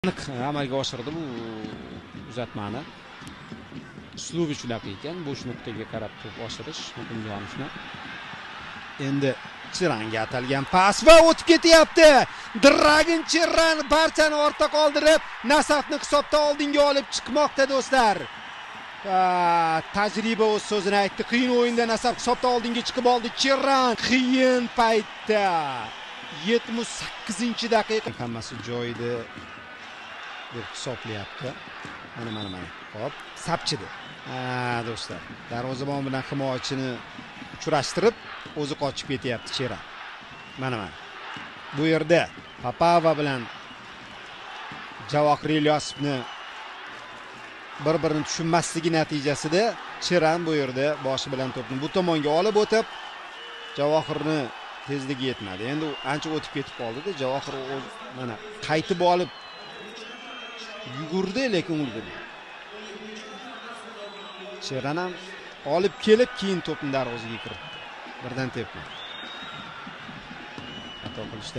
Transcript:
aniq amalga oshirdi bu uzatmani. Uslubi shunaqa ekan, bo'sh nuqtaga qarab to'p oshirish Muqimjonovni. Endi Chiranga atalgan pas va o'tib ketyapti. Dragan Cherran barchani ortda qoldirib, Nasafni hisobda oldinga olib chiqmoqda do'stlar. Tajriba o'z so'zini aytdi. Qiyin o'yinda Nasaf hisobda oldinga chiqib oldi. Cherran qiyin paytda 78-daqiqa hammasi joyida deb hisoblayapti. Mana. Hop, sapchidi. Do'stlar, darvozabon bilan himoyachini uchrashtirib, o'zi qochib ketyapti Cherran. Mana. Bu yerda Papava bilan Javohir Ilyosovni bir-birini tushunmasligi natijasida Cherran bu yerda boshi bilan to'pni bu tomonga olib o'tib, Javohirni tezligi yetmadi. Endi u ancha o'tib ketib qoldi-da, Javohir mana qaytib olib yugurdi, lekin ulgurdi. Cherran ham olib kelib, keyin to'pni darvozaga kiritdi. Birdan tepdi. Xato qilishdan